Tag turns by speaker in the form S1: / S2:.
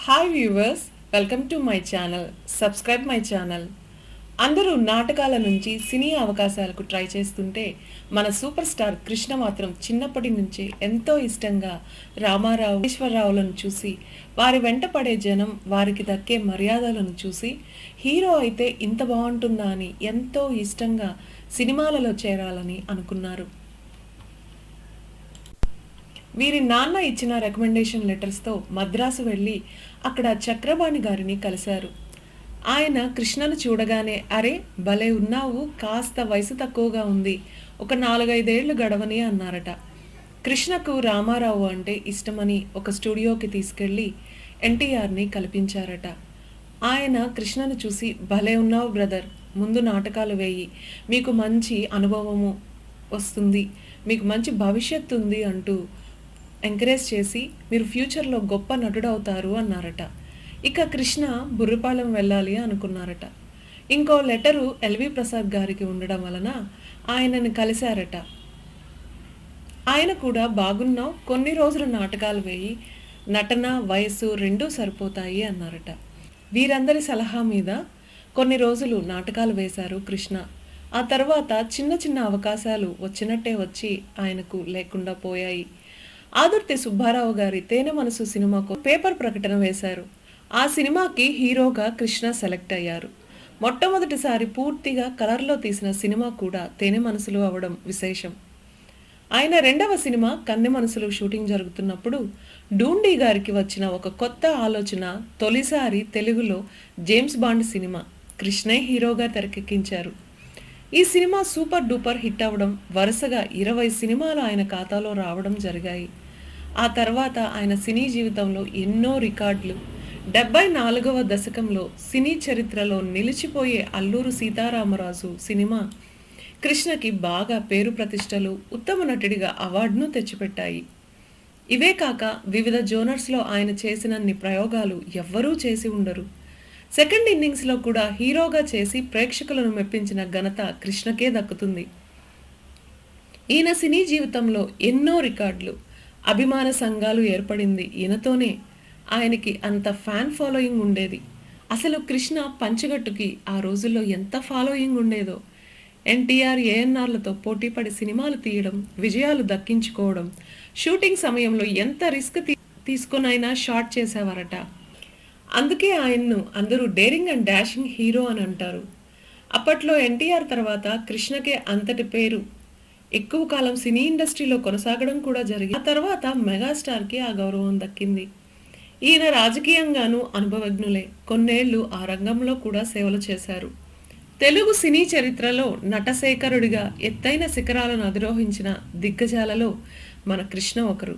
S1: Hi viewers, welcome to my channel. Subscribe my channel. అందరూ నాటకాల నుంచి సినీ అవకాశాలకు ట్రై చేస్తుంటే మన సూపర్ స్టార్ కృష్ణ మాత్రం చిన్నప్పటి నుంచే ఎంతో ఇష్టంగా రామారావు, ఈశ్వరరావులను చూసి వారి వెంట పడే జనం వారికి దక్కే మర్యాదలను చూసి హీరో అయితే ఇంత బాగుంటుందా అని ఎంతో ఇష్టంగా సినిమాలలో చేరాలని అనుకున్నారు. వీరి నాన్న ఇచ్చిన రికమెండేషన్ లెటర్స్తో మద్రాసు వెళ్ళి అక్కడ చక్రపాణి గారిని కలిశారు. ఆయన కృష్ణను చూడగానే, అరే భలే ఉన్నావు, కాస్త వయసు తక్కువగా ఉంది, ఒక 4-5 ఏళ్లు గడవని అన్నారట. కృష్ణకు రామారావు అంటే ఇష్టమని ఒక స్టూడియోకి తీసుకెళ్ళి ఎన్టీఆర్ని కల్పించారట. ఆయన కృష్ణను చూసి, భలే ఉన్నావు బ్రదర్, ముందు నాటకాలు వేయి, మీకు మంచి అనుభవము వస్తుంది, మీకు మంచి భవిష్యత్తు ఉంది అంటూ ఎంకరేజ్ చేసి మీరు ఫ్యూచర్లో గొప్ప నటుడవుతారు అన్నారట. ఇక కృష్ణ బుర్రపాలెం వెళ్ళాలి అనుకున్నారట. ఇంకో లెటరు ఎల్వి ప్రసాద్ గారికి ఉండడం వలన ఆయనని కలిశారట. ఆయన కూడా బాగున్నావు, కొన్ని రోజులు నాటకాలు వేయి, నటన వయస్సు రెండూ సరిపోతాయి అన్నారట. వీరందరి సలహా మీద కొన్ని రోజులు నాటకాలు వేశారు కృష్ణ. ఆ తర్వాత చిన్న చిన్న అవకాశాలు వచ్చినట్టే వచ్చి ఆయనకు లేకుండా పోయాయి. ఆదుర్తి సుబ్బారావు గారి తేనె మనసు సినిమాకు పేపర్ ప్రకటన వేశారు. ఆ సినిమాకి హీరోగా కృష్ణ సెలెక్ట్ అయ్యారు. మొట్టమొదటిసారి పూర్తిగా కలర్లో తీసిన సినిమా కూడా తేనె మనసులు అవడం విశేషం. ఆయన రెండవ సినిమా కన్నె మనసులు షూటింగ్ జరుగుతున్నప్పుడు డూండి గారికి వచ్చిన ఒక కొత్త ఆలోచన. తొలిసారి తెలుగులో జేమ్స్ బాండ్ సినిమా కృష్ణే హీరోగా తెరకెక్కించారు. ఈ సినిమా సూపర్ డూపర్ హిట్ అవ్వడం, వరుసగా 20 సినిమాలు ఆయన ఖాతాలో రావడం జరిగాయి. ఆ తర్వాత ఆయన సినీ జీవితంలో ఎన్నో రికార్డులు. 74వ దశకంలో సినీ చరిత్రలో నిలిచిపోయే అల్లూరు సీతారామరాజు సినిమా కృష్ణకి బాగా పేరు ప్రతిష్టలు, ఉత్తమ నటుడిగా అవార్డును తెచ్చిపెట్టాయి. ఇవే కాక వివిధ జోనర్స్లో ఆయన చేసినన్ని ప్రయోగాలు ఎవ్వరూ చేసి ఉండరు. సెకండ్ ఇన్నింగ్స్లో కూడా హీరోగా చేసి ప్రేక్షకులను మెప్పించిన ఘనత కృష్ణకే దక్కుతుంది. ఈయన సినీ జీవితంలో ఎన్నో రికార్డులు, అభిమాన సంఘాలు ఏర్పడింది ఈయనతోనే. ఆయనకి అంత ఫ్యాన్ ఫాలోయింగ్ ఉండేది. అసలు కృష్ణ పంచగట్టుకి ఆ రోజుల్లో ఎంత ఫాలోయింగ్ ఉండేదో. ఎన్టీఆర్, ఏఎన్ఆర్లతో పోటీపడి సినిమాలు తీయడం, విజయాలు దక్కించుకోవడం, షూటింగ్ సమయంలో ఎంత రిస్క్ తీసుకునైనా షాట్ చేసేవారట. అందుకే ఆయన్ను అందరూ డేరింగ్ అండ్ డాషింగ్ హీరో అని అంటారు. అప్పట్లో ఎన్టీఆర్ తర్వాత కృష్ణకే అంతటి పేరు, ఎక్కువ కాలం సినీ ఇండస్ట్రీలో కొనసాగడం కూడా జరిగింది. ఆ తర్వాత మెగాస్టార్కి ఆ గౌరవం దక్కింది. ఈయన రాజకీయంగానూ అనుభవజ్ఞులే. కొన్నేళ్లు ఆ రంగంలో కూడా సేవలు చేశారు. తెలుగు సినీ చరిత్రలో నటశేఖరుడిగా ఎత్తైన శిఖరాలను అధిరోహించిన దిగ్గజాలలో మన కృష్ణ ఒకరు.